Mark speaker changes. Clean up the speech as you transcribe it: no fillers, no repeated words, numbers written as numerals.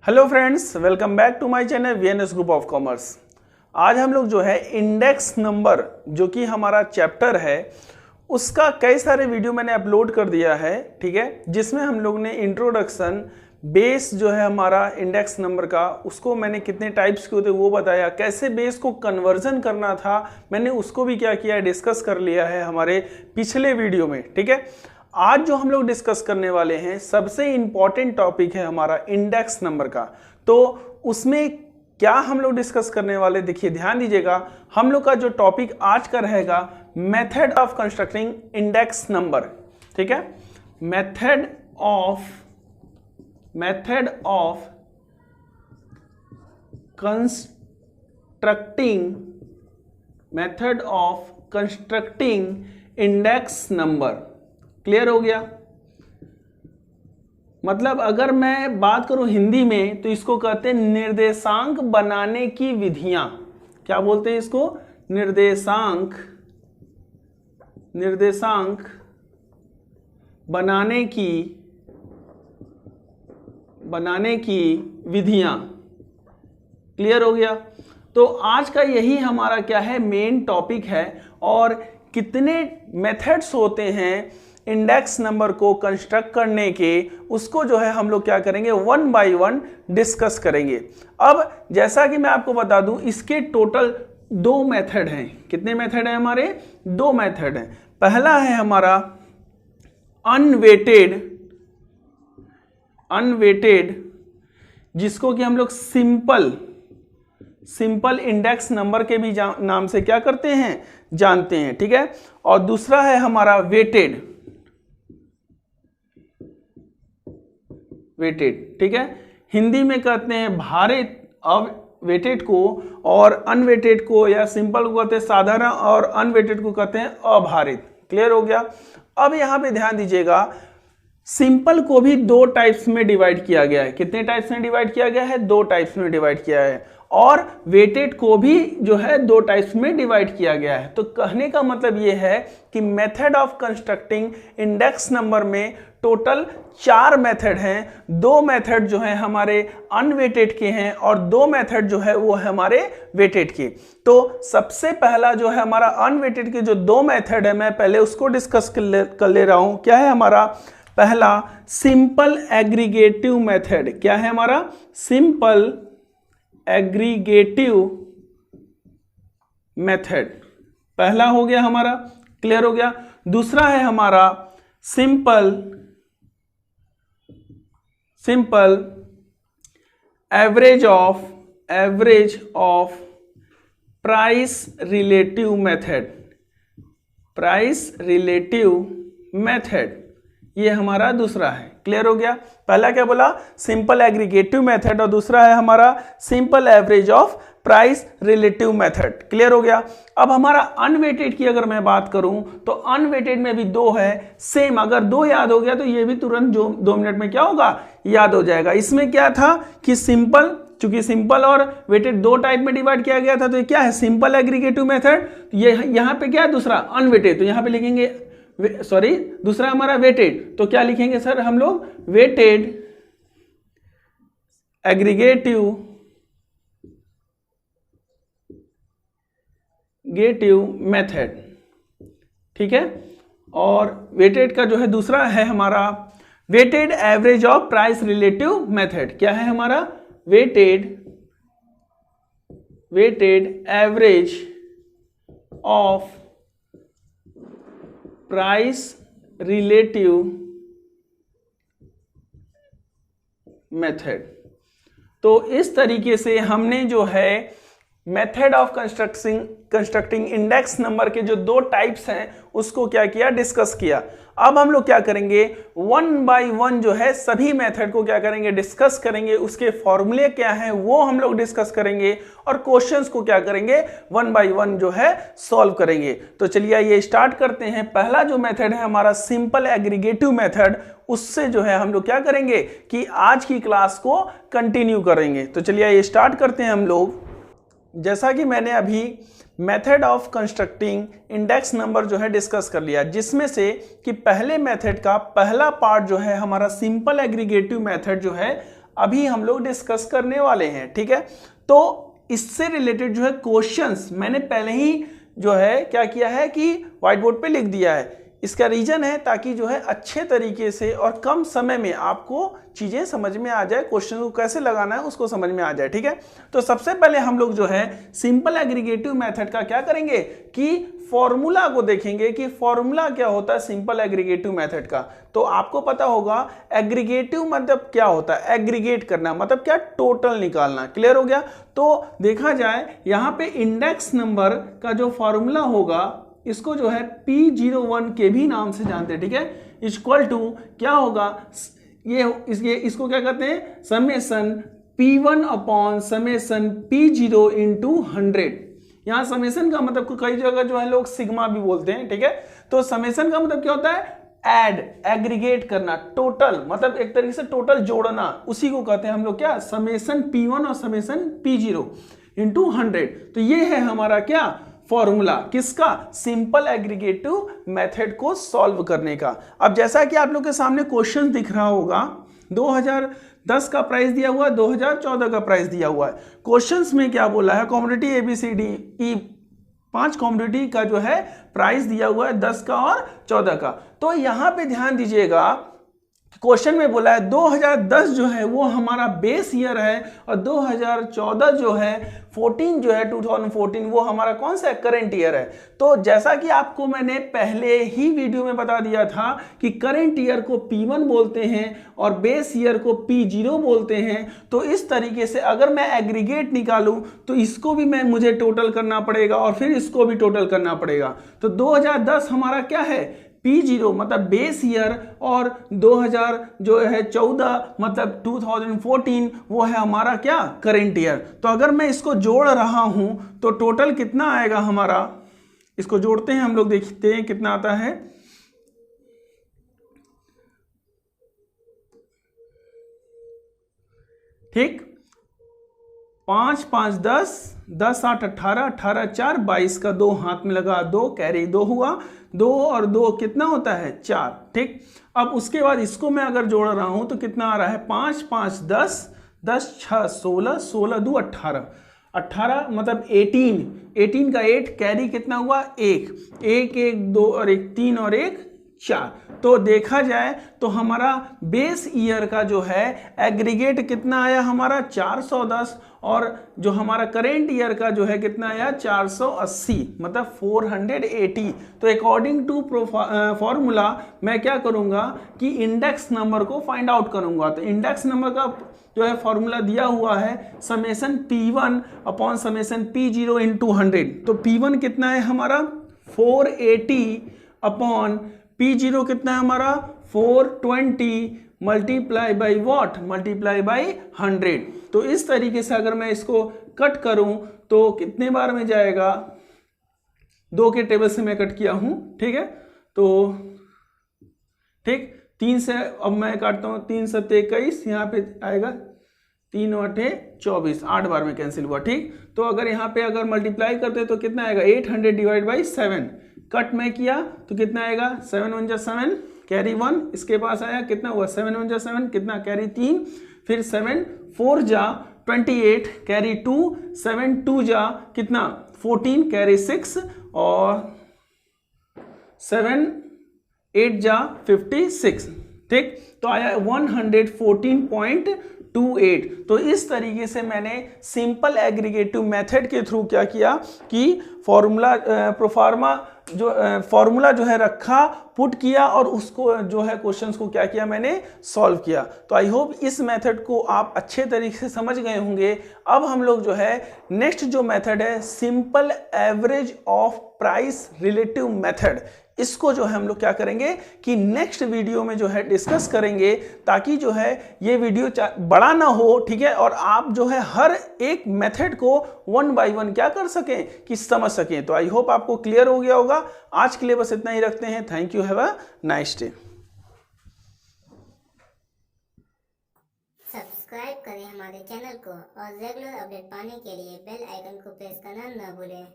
Speaker 1: Hello friends, welcome back to my channel VNS group of commerce. आज हम लोग जो है इंडेक्स नंबर जो कि हमारा चैप्टर है उसका कई सारे वीडियो मैंने अपलोड कर दिया है, ठीक है, जिसमें हम लोग ने इंट्रोडक्शन बेस जो है हमारा इंडेक्स नंबर का उसको मैंने कितने टाइप्स के होते वो बताया, कैसे बेस को कन्वर्जन करना था मैंने उसको भी क्या किया है डिस्कस कर लिया है हमारे पिछले वीडियो में, ठीक है। आज जो हम लोग डिस्कस करने वाले हैं सबसे इंपॉर्टेंट टॉपिक है हमारा इंडेक्स नंबर का। तो उसमें क्या हम लोग डिस्कस करने वाले, देखिए ध्यान दीजिएगा, हम लोग का जो टॉपिक आज का रहेगा method of constructing index number, ठीक है। Method of constructing index number. Clear हो गया? मतलब अगर मैं बात करूं हिंदी में तो इसको कहते हैं निर्देशांक बनाने की विधियां। क्या बोलते हैं इसको? निर्देशांक बनाने की विधियां। क्लियर हो गया? तो आज का यही हमारा क्या है मेन टॉपिक है। और कितने मेथड्स होते हैं इंडेक्स नंबर को कंस्ट्रक्ट करने के, उसको जो है हम लोग क्या करेंगे वन बाय वन डिस्कस करेंगे। अब जैसा कि मैं आपको बता दूं इसके टोटल दो मेथड हैं। कितने मेथड हैं हमारे? दो मेथड हैं। पहला है हमारा अनवेटेड जिसको कि हम लोग सिंपल इंडेक्स नंबर के भी नाम से क्या करते हैं जानते हैं, ठीक है। और दूसरा है हमारा वेटेड, ठीक है। हिंदी में कहते हैं भारित वेटेड को, और अनवेटेड को या सिंपल को कहते हैं साधारण, और अनवेटेड को कहते हैं अभारित। क्लियर हो गया? अब यहां पे ध्यान दीजिएगा, सिंपल को भी दो टाइप्स में डिवाइड किया गया है। कितने टाइप्स में डिवाइड किया गया है? दो टाइप्स में डिवाइड किया है। और वेटेड को भी जो है दो टाइप्स में डिवाइड किया गया है। तो कहने का मतलब ये है कि method of constructing index number में टोटल 4 मेथड हैं। 2 मेथड जो है हमारे अनवेटेड के हैं और 2 मेथड जो है वो है हमारे वेटेड के। तो सबसे पहला जो है हमारा अनवेटेड के जो 2 मेथड है, मैं पहले उसको डिस्कस कर ले रहा हूं। क्या है हमारा पहला? Simple aggregative method. क्या है हमारा? सिंपल एग्रीगेटिव मेथड पहला हो गया हमारा। क्लियर हो गया? दूसरा है हमारा simple average of price relative method, ये हमारा दूसरा है। क्लियर हो गया? पहला क्या बोला? सिंपल एग्रीगेटिव मेथड, और दूसरा है हमारा simple average of price relative method. Clear हो गया? अब हमारा अनवेटेड की अगर मैं बात करूं तो अनवेटेड में भी 2 है सेम। अगर 2 याद हो गया तो ये भी तुरंत जो 2 मिनट में क्या होगा याद हो जाएगा। इसमें क्या था कि सिंपल, चूंकि सिंपल और वेटेड 2 टाइप में डिवाइड किया गया था, तो ये क्या है सिंपल एग्रीगेटिव मेथड। ये यहां पे क्या है दूसरा अनवेटेड, तो यहां पे लिखेंगे दूसरा हमारा वेटेड, तो क्या लिखेंगे सर हम लोग? वेटेड एग्रीगेटिव मेथड, ठीक है। और वेटेड का जो है दूसरा है हमारा weighted average of price relative method. क्या है हमारा? Weighted average of price relative method. तो इस तरीके से हमने जो है method of constructing index number के जो 2 टाइप्स हैं उसको क्या किया डिस्कस किया। अब हम लोग क्या करेंगे वन बाय वन जो है सभी मेथड को क्या करेंगे डिस्कस करेंगे, उसके फॉर्मूले क्या हैं वो हम लोग डिस्कस करेंगे, और क्वेश्चंस को क्या करेंगे वन बाय वन जो है सॉल्व करेंगे। तो चलिए ये स्टार्ट करते हैं। पहला जो मेथड है हमारा सिंपल एग्रीगेटिव मेथड, उससे जो है हम लोग क्या करेंगे कि आज की क्लास को कंटिन्यू करेंगे। तो चलिए ये स्टार्ट करते हैं हम लोग। जैसा कि मैंने अभी method of constructing index number जो है डिस्कस कर लिया, जिसमें से कि पहले मेथड का पहला पार्ट जो है हमारा सिंपल एग्रीगेटिव मेथड जो है अभी हम लोग डिस्कस करने वाले हैं। ठीक है, तो इससे रिलेटेड जो है क्वेश्चंस मैंने पहले ही जो है क्या किया है कि व्हाइट बोर्ड पे लिख दिया है। इसका रीजन है ताकि जो है अच्छे तरीके से और कम समय में आपको चीजें समझ में आ जाए, क्वेश्चन को कैसे लगाना है उसको समझ में आ जाए। ठीक है, तो सबसे पहले हम लोग जो है सिंपल एग्रीगेटिव मेथड का क्या करेंगे कि फॉर्मूला को देखेंगे कि फॉर्मूला क्या होता है सिंपल एग्रीगेटिव मेथड का। तो आपको पता होगा एग्रीगेटिव मतलब क्या होता है, एग्रीगेट करना मतलब क्या, टोटल निकालना। क्लियर हो गया। तो देखा जाए यहाँ पे इंडेक्स नंबर का जो फॉर्मूला होगा इसको जो है P01 के भी नाम से जानते हैं। ठीक है, इक्वल टू क्या होगा, ये इसको क्या कहते हैं, summation P1 upon summation P0 into 100। यहाँ समेसन का मतलब कई जगह जो है लोग सिग्मा भी बोलते हैं। ठीक है, तो समेसन का मतलब क्या होता है, ऐड, एग्रीगेट करना, टोटल मतलब एक तरीके से टोटल जोड़ना, उसी को कहते हैं हम लोग क्या, समेसन P1 और समेसन P0 इंटू 100। तो ये है हमारा क्या फॉर्मूला, किसका, सिंपल एग्रीगेटिव मेथड को सॉल्व करने का। अब जैसा कि आप लोग के सामने क्वेश्चन दिख रहा होगा, 2010 का प्राइस दिया हुआ है, 2014 का प्राइस दिया हुआ है। क्वेश्चंस में क्या बोला है, कमोडिटी ABCDE 5 कमोडिटी का जो है प्राइस दिया हुआ है, 10 का और 14 का। तो यहां पे ध्यान दीजिएगा, क्वेश्चन में बोला है 2010 जो है वो हमारा बेस ईयर है और 2014 जो है 14 जो है 2014 वो हमारा कौन सा करंट ईयर है। तो जैसा कि आपको मैंने पहले ही वीडियो में बता दिया था कि करंट ईयर को P1 बोलते हैं और बेस ईयर को P0 बोलते हैं। तो इस तरीके से अगर मैं एग्रीगेट निकालूं तो इसको भी मुझे टोटल करना पड़ेगा और फिर इसको भी टोटल करना पड़ेगा। तो 2010 हमारा क्या है, P0 मतलब बेस ईयर, और 2000 जो है 14 मतलब 2014 वो है हमारा क्या, करेंट ईयर। तो अगर मैं इसको जोड़ रहा हूं तो टोटल कितना आएगा हमारा, इसको जोड़ते हैं हम लोग, देखते हैं कितना आता है। ठीक, 5 5 10 10 8 18 18 4 22 का 2 हाथ में लगा, 2 कैरी 2 हुआ, 2 और 2 कितना होता है 4। ठीक, अब उसके बाद इसको मैं अगर जोड़ रहा हूं तो कितना आ रहा है, 5 5 10 10 6 16 16 2 18 18 मतलब 18 का 8 कैरी कितना हुआ 1 1 1 2 और 1 3 और 1 4। तो देखा जाए तो हमारा बेस ईयर का जो है एग्रीगेट कितना आया हमारा 410 और जो हमारा करेंट ईयर का जो है कितना आया 480 मतलब 480। तो अकॉर्डिंग टू फॉर्मूला मैं क्या करूंगा कि इंडेक्स नंबर को फाइंड आउट करूंगा। तो इंडेक्स नंबर का जो है फॉर्मूला दिया हुआ है summation P1 upon summation P0 into 100। तो P1 कितना है हमारा 480 अपॉन P0 कितना है हमारा 420 multiply by what, multiply by 100। तो इस तरीके से अगर मैं इसको कट करूं तो कितने बार में जाएगा, 2 के टेबल से मैं कट किया हूं। ठीक है, तो ठीक 3 से अब मैं काटता हूं, 3 7 21 यहाँ पे आएगा 3 8 24, 8 बार में कैंसिल हुआ। ठीक, तो अगर यहाँ पे अगर मल्टीप्लाई करते तो कितना आएगा 800 डिवाइड बाई 7। कट में किया तो कितना आएगा 7 1 जा 7 कैरी 1, इसके पास आया कितना हुआ 7 1 जा 7 कितना कैरी 3, फिर 7 4 जा 28 कैरी 2, 7 2 जा कितना 14 कैरी 6 और 7 8 जा 56। ठीक, तो आया 114.28। तो इस तरीके से मैंने सिंपल एग्रीगेटिव मेथड के थ्रू क्या किया कि फॉर्मूला जो है रखा, पुट किया और उसको जो है क्वेश्चंस को क्या किया मैंने सॉल्व किया। तो आई होप इस मेथड को आप अच्छे तरीके से समझ गए होंगे। अब हम लोग जो है नेक्स्ट जो मेथड है simple average of price relative method, इसको जो है हम लोग क्या करेंगे कि नेक्स्ट वीडियो में जो है डिस्कस करेंगे, ताकि जो है ये वीडियो बड़ा ना हो। ठीक है, और आप जो है हर एक मेथड को 1 बाय 1 क्या कर सकें कि समझ सकें। तो आई होप आपको क्लियर हो गया होगा। आज के लिए बस इतना ही रखते हैं। Thank you, have a nice day.
Speaker 2: Subscribe करें हमारे चैनल को और रेगुलर अपडेट पाने के लिए बेल आइकन को प्रेस करना न भूलें।